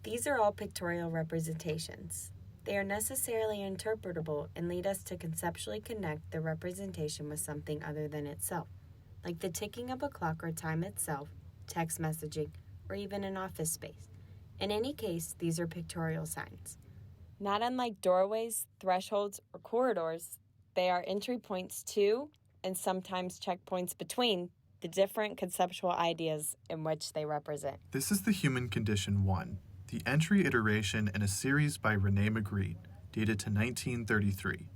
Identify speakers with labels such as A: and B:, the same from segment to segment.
A: These are all pictorial representations. They are necessarily interpretable and lead us to conceptually connect the representation with something other than itself, like the ticking of a clock or time itself, text messaging, or even an office space. In any case, these are pictorial signs. Not unlike doorways, thresholds, or corridors, they are entry points to, and sometimes checkpoints between, the different conceptual ideas in which they represent.
B: This is The Human Condition 1, the entry iteration in a series by René Magritte, dated to 1933.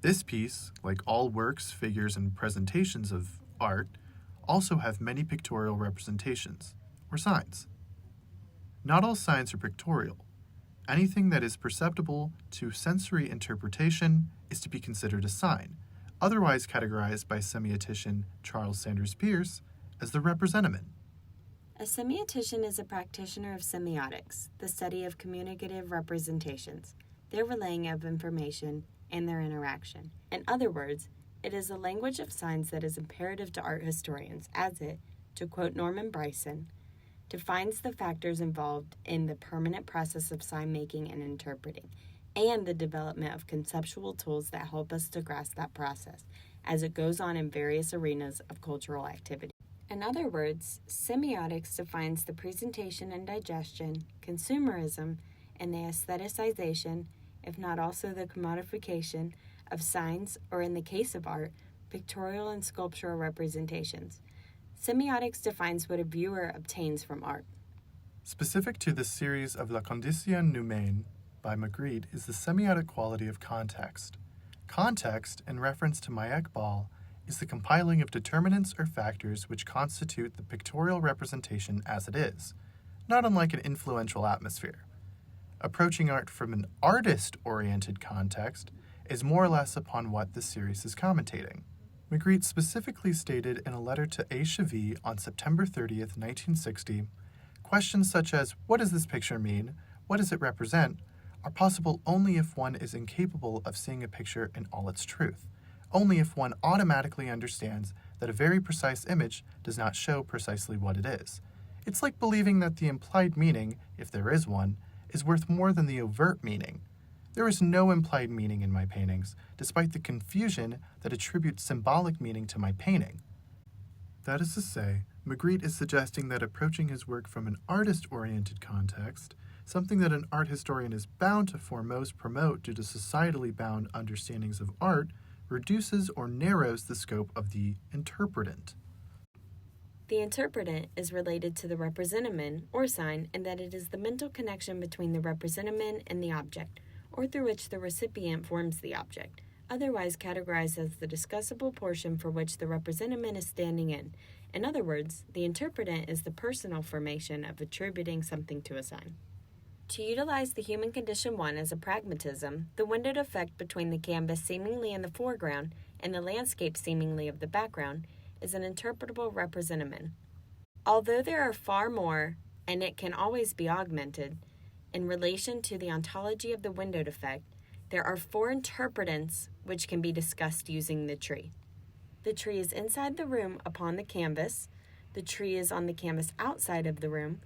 B: This piece, like all works, figures, and presentations of art, also have many pictorial representations, or signs. Not all signs are pictorial. Anything that is perceptible to sensory interpretation is to be considered a sign, otherwise categorized by semiotician Charles Sanders Peirce as the representamen.
A: A semiotician is a practitioner of semiotics, the study of communicative representations, their relaying of information, and their interaction. In other words, it is a language of signs that is imperative to art historians, as it, to quote Norman Bryson, defines the factors involved in the permanent process of sign making and interpreting, and the development of conceptual tools that help us to grasp that process as it goes on in various arenas of cultural activity. In other words, semiotics defines the presentation and digestion, consumerism, and the aestheticization, if not also the commodification, of signs, or in the case of art, pictorial and sculptural representations. Semiotics defines what a viewer obtains from art.
B: Specific to this series of La Condition Humaine by Magritte is the semiotic quality of context. Context, in reference to Iqbal, is the compiling of determinants or factors which constitute the pictorial representation as it is, not unlike an influential atmosphere. Approaching art from an artist-oriented context is more or less upon what this series is commentating. Magritte specifically stated in a letter to A. Chavy on September 30th, 1960, questions such as, what does this picture mean? What does it represent? Are possible only if one is incapable of seeing a picture in all its truth, only if one automatically understands that a very precise image does not show precisely what it is. It's like believing that the implied meaning, if there is one, is worth more than the overt meaning. There is no implied meaning in my paintings, despite the confusion that attributes symbolic meaning to my painting. That is to say, Magritte is suggesting that approaching his work from an artist-oriented context, something that an art historian is bound to foremost promote due to societally bound understandings of art, reduces or narrows the scope of the interpretant.
A: The interpretant is related to the representamen, or sign, in that it is the mental connection between the representamen and the object, or through which the recipient forms the object, otherwise categorized as the discussable portion for which the representamen is standing in. In other words, the interpretant is the personal formation of attributing something to a sign. To utilize the human condition 1 as a pragmatism, the windowed effect between the canvas seemingly in the foreground and the landscape seemingly of the background is an interpretable representamen. Although there are far more, and it can always be augmented, in relation to the ontology of the windowed effect, there are 4 interpretants which can be discussed using the tree. The tree is inside the room upon the canvas, the tree is on the canvas outside of the room,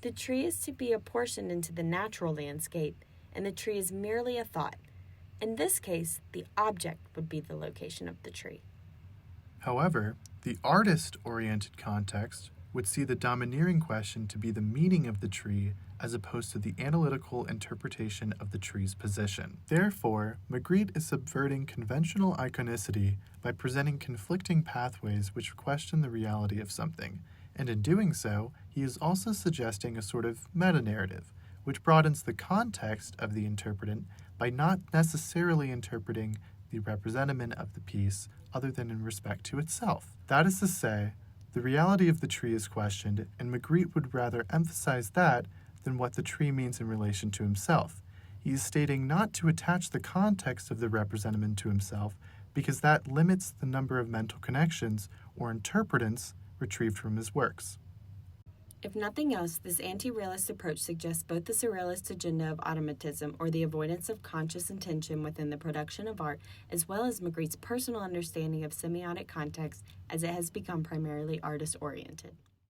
A: the tree is to be apportioned into the natural landscape, and the tree is merely a thought. In this case, the object would be the location of the tree.
B: However, the artist-oriented context would see the domineering question to be the meaning of the tree as opposed to the analytical interpretation of the tree's position. Therefore, Magritte is subverting conventional iconicity by presenting conflicting pathways which question the reality of something, and in doing so, he is also suggesting a sort of meta-narrative, which broadens the context of the interpretant by not necessarily interpreting the representamen of the piece other than in respect to itself. That is to say, the reality of the tree is questioned, and Magritte would rather emphasize that than what the tree means in relation to himself. He is stating not to attach the context of the representamen to himself, because that limits the number of mental connections or interpretants retrieved from his works.
A: If nothing else, this anti-realist approach suggests both the surrealist agenda of automatism, or the avoidance of conscious intention within the production of art, as well as Magritte's personal understanding of semiotic context as it has become primarily artist-oriented.